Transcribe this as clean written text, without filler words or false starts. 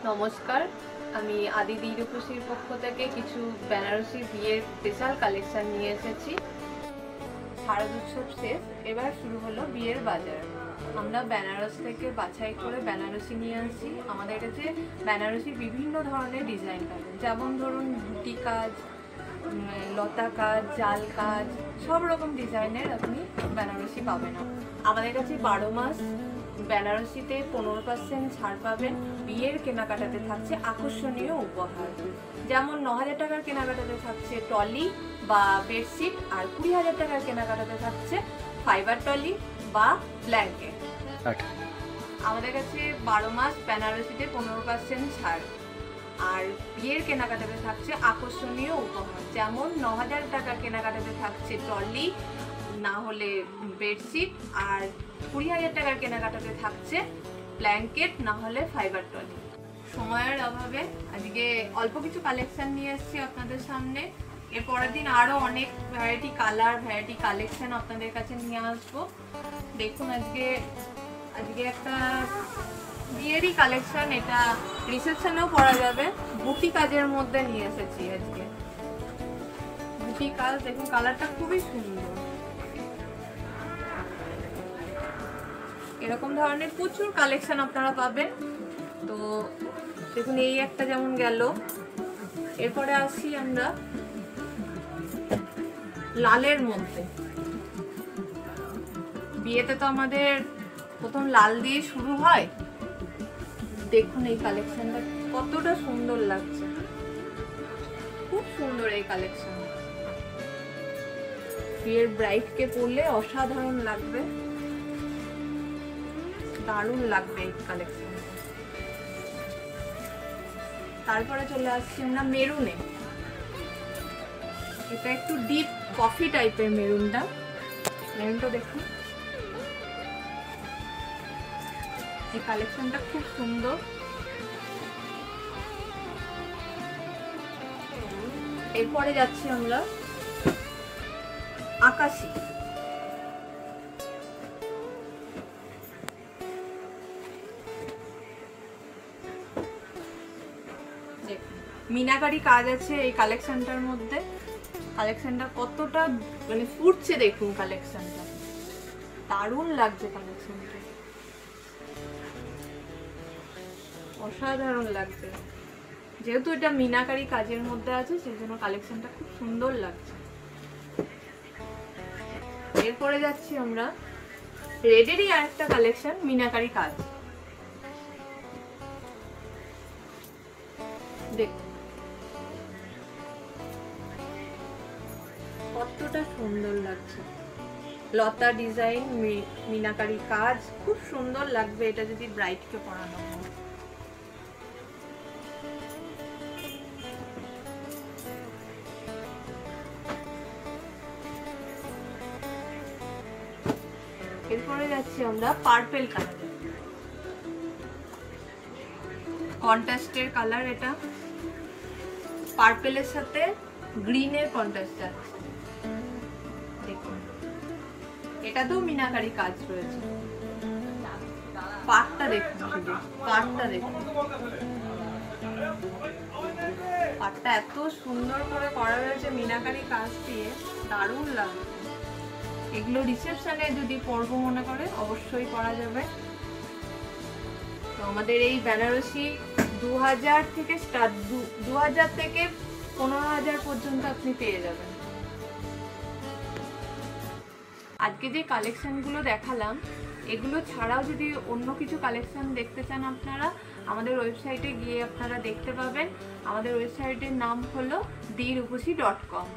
নমস্কার, আমি আদিদি রূপসীর পক্ষ থেকে কিছু বেনারসি বিয়ের স্পেশাল কালেকশন নিয়ে এসেছি। শারদ উৎসব শেষ, এবার শুরু হলো বিয়ের বাজার। আমরা বেনারস থেকে বাছাই করে বেনারসি নিয়ে আসি। আমাদের কাছে বেনারসির বিভিন্ন ধরনের ডিজাইন পাবেন, যেমন ধরুন বুটি কাজ, লতা কাজ, জাল কাজ, সব রকম ডিজাইনের আপনি বেনারসি পাবেন। আমাদের কাছে 12 মাস বেনারসিতে 15% ছাড় পাবেন। বিয়ের কেনাকাটাতে থাকছে আকর্ষণীয় উপহার, যেমন 9,000 টাকার কেনাকাটাতে থাকছে টলি বা বেডশিট, আর 20,000 টাকার কেনাকাটাতে থাকছে ফাইবার টলি বা ব্ল্যাঙ্কেট। আমাদের কাছে 12 মাস বেনারসিতে 15% ছাড়, আর বিয়ের কেনাকাটাতে থাকছে আকর্ষণীয় উপহার, যেমন 9,000 টাকার কেনাকাটাতে থাকছে টলি, না হলে বেডশিট, আর 20,000 টাকার কেনাকাটাতে থাকছে ব্ল্যাঙ্কেট, না হলে ফাইবার টলি। সময়ের অভাবে আজকে অল্প কিছু কালেকশন নিয়ে এসেছি আপনাদের সামনে। এর পরের দিন আরো অনেক ভ্যারাইটি কালার, ভ্যারাইটি কালেকশন আপনাদের কাছে নিয়ে আসবো। দেখুন আজকে একটা বিয়েরই কালেকশন, এটা রিসেপশনেও পরা যাবে। বুটি কাজের মধ্যে নিয়ে এসেছি আজকে। বুটি কাজ দেখুন, কালারটা খুবই সুন্দর। এরকম ধরনের প্রচুর কালেকশন আপনারা পাবেন। তো দেখুন, এই একটা যেমন গেল। এরপরে আসি আমরা লালের মধ্যে। বিয়েতে তো আমাদের প্রথম লাল দিয়ে শুরু হয়। দেখুন এই কালেকশনটা কতটা সুন্দর লাগছে, খুব সুন্দর এই কালেকশন। বিয়ের ব্রাইডকে পরলে অসাধারণ লাগবে, দারুণ লাগবে এই কালেকশন। তারপরে চলে আসছি আমরা মেরুনে। এটা একটু ডিপ কফি টাইপের মেরুনটা দেখুন। এই কালেকশনটা খুব সুন্দর। এরপরে যাচ্ছি আমরা আকাশী। মিনাকারি কাজ আছে এই কালেকশনটার মধ্যে। কালেকশনটা কতটা মানে ফুটছে দেখুন, কালেকশনটা দারুণ লাগছে। কালেকশনটা অসাধারণ লাগছে, যেহেতু এটা মিনাকারি কাজের মধ্যে আছে সেই জন্য কালেকশনটা খুব সুন্দর লাগছে। এরপরে যাচ্ছি আমরা রেডেরই আরেকটা কালেকশন, মিনাকারি কাজ। দেখুন কতটা সুন্দর লাগছে, লতা ডিজাইন, মিনাকারি কাজ, খুব সুন্দর লাগবে এটা যদি ব্রাইডকে পরানো হয়। এরপরে যাচ্ছি আমরা পার্পল কালার, কন্ট্রাস্টের কালার। এটা পার্পলের সাথে গ্রিনের কন্ট্রাস্ট আছে। দেখুন এটাতেও মিনাকারি কাজ রয়েছে। পাটটা দেখুন, শুধু পাটটা দেখুন, পাটটা এত সুন্দর করে করা হয়েছে মিনাকারি কাজ দিয়ে, দারুণ লাগবে। এগুলো রিসেপশনে যদি পরবো মনে করে অবশ্যই পরা যাবে। তো আমাদের এই বেনারসি 2000 থেকে স্টার্ট, 2000 থেকে 15,000 পর্যন্ত আপনি পেয়ে যাবেন। আজকে যে কালেকশনগুলো দেখালাম, এগুলো ছাড়াও যদি অন্য কিছু কালেকশন দেখতে চান আপনারা, আমাদের ওয়েবসাইটে গিয়ে আপনারা দেখতে পাবেন। আমাদের ওয়েবসাইটের নাম হলো dirupasi.com।